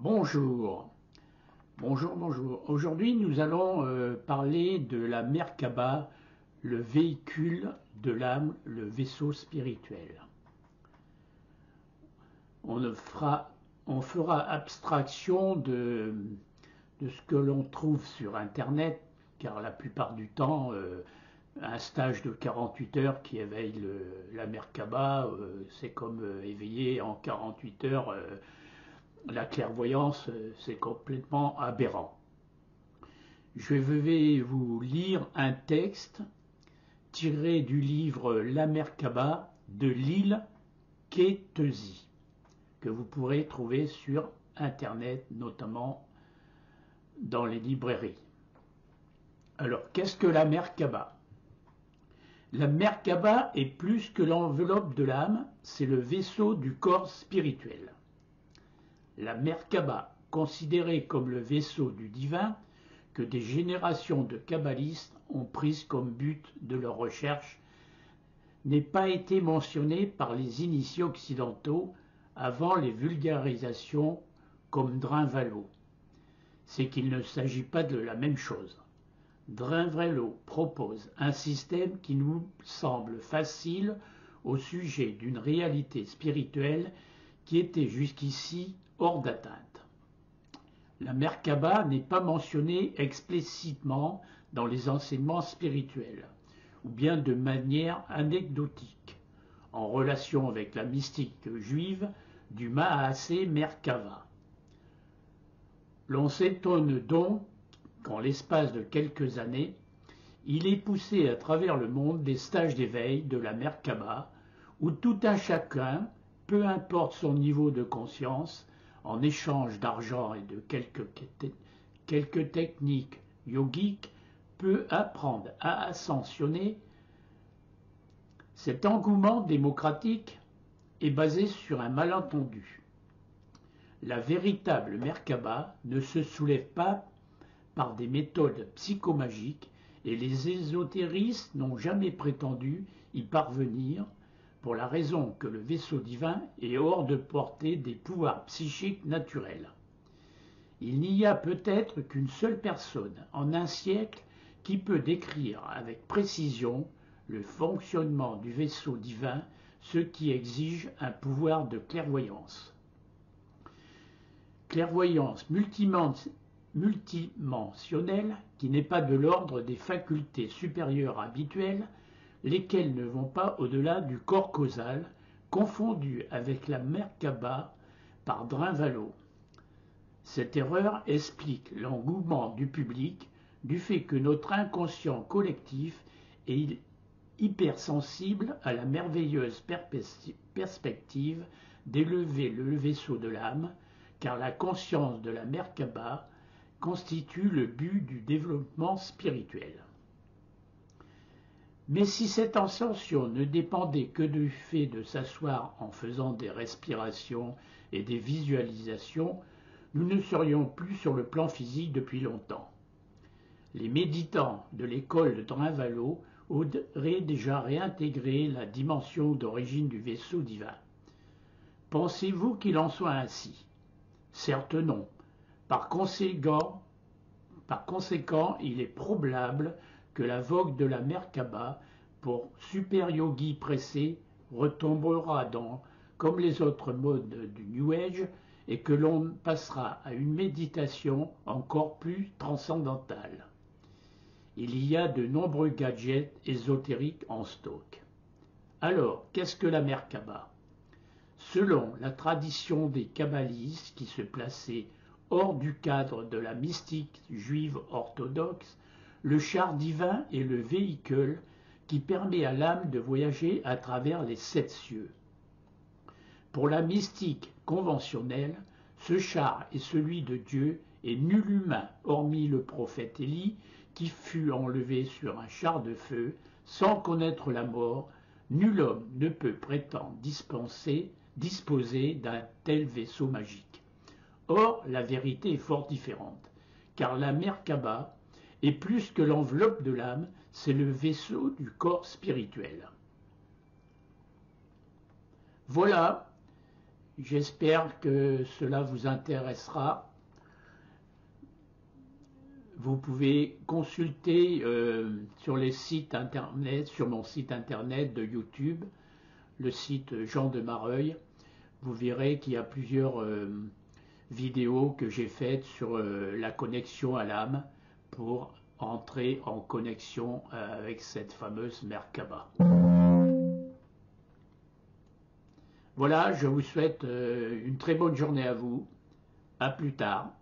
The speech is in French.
Bonjour, bonjour. Aujourd'hui, nous allons parler de la Merkaba, le véhicule de l'âme, le vaisseau spirituel. On fera abstraction de ce que l'on trouve sur Internet, car la plupart du temps, un stage de 48 heures qui éveille la Merkaba, c'est comme éveiller en 48 heures la clairvoyance, c'est complètement aberrant. Je vais vous lire un texte tiré du livre La Merkaba de Lyle Ketesi, que vous pourrez trouver sur Internet, notamment dans les librairies. Alors, qu'est-ce que la Merkaba? La Merkaba est plus que l'enveloppe de l'âme, c'est le vaisseau du corps spirituel. La Merkaba, considérée comme le vaisseau du divin, que des générations de kabbalistes ont prise comme but de leur recherche, n'est pas été mentionnée par les initiés occidentaux avant les vulgarisations comme Drinvalo. C'est qu'il ne s'agit pas de la même chose. Drinvalo propose un système qui nous semble facile au sujet d'une réalité spirituelle qui était jusqu'ici hors d'atteinte. La Merkaba n'est pas mentionnée explicitement dans les enseignements spirituels, ou bien de manière anecdotique, en relation avec la mystique juive du Maaseh Merkava. L'on s'étonne donc qu'en l'espace de quelques années, il ait poussé à travers le monde des stages d'éveil de la Merkaba, où tout un chacun, peu importe son niveau de conscience, en échange d'argent et de quelques techniques yogiques, peut apprendre à ascensionner. Cet engouement démocratique est basé sur un malentendu. La véritable Merkaba ne se soulève pas par des méthodes psychomagiques et les ésotéristes n'ont jamais prétendu y parvenir, pour la raison que le vaisseau divin est hors de portée des pouvoirs psychiques naturels. Il n'y a peut-être qu'une seule personne en un siècle qui peut décrire avec précision le fonctionnement du vaisseau divin, ce qui exige un pouvoir de clairvoyance. Clairvoyance multidimensionnelle qui n'est pas de l'ordre des facultés supérieures habituelles, lesquels ne vont pas au-delà du corps causal, confondu avec la Merkaba par Drinvalo. Cette erreur explique l'engouement du public du fait que notre inconscient collectif est hypersensible à la merveilleuse perspective d'élever le vaisseau de l'âme, car la conscience de la Merkaba constitue le but du développement spirituel. Mais si cette ascension ne dépendait que du fait de s'asseoir en faisant des respirations et des visualisations, nous ne serions plus sur le plan physique depuis longtemps. Les méditants de l'école de Drinvalo auraient déjà réintégré la dimension d'origine du vaisseau divin. Pensez-vous qu'il en soit ainsi? Certes non. Par conséquent, il est probable que la vogue de la Merkaba pour super yogi pressé retombera comme les autres modes du New Age et que l'on passera à une méditation encore plus transcendantale. Il y a de nombreux gadgets ésotériques en stock. Alors, qu'est-ce que la Merkaba? Selon la tradition des kabbalistes qui se plaçaient hors du cadre de la mystique juive orthodoxe, le char divin est le véhicule qui permet à l'âme de voyager à travers les 7 cieux. Pour la mystique conventionnelle, ce char est celui de Dieu et nul humain, hormis le prophète Élie, qui fut enlevé sur un char de feu sans connaître la mort, nul homme ne peut prétendre disposer d'un tel vaisseau magique. Or, la vérité est fort différente, car la Merkaba est plus que l'enveloppe de l'âme, c'est le vaisseau du corps spirituel. Voilà, J'espère que cela vous intéressera. Vous pouvez consulter sur les sites internet, sur mon site internet de YouTube, le site Jean de Mareuil. Vous verrez qu'il y a plusieurs vidéos que j'ai faites sur la connexion à l'âme pour entrer en connexion avec cette fameuse Merkaba. Voilà, je vous souhaite une très bonne journée à vous. À plus tard.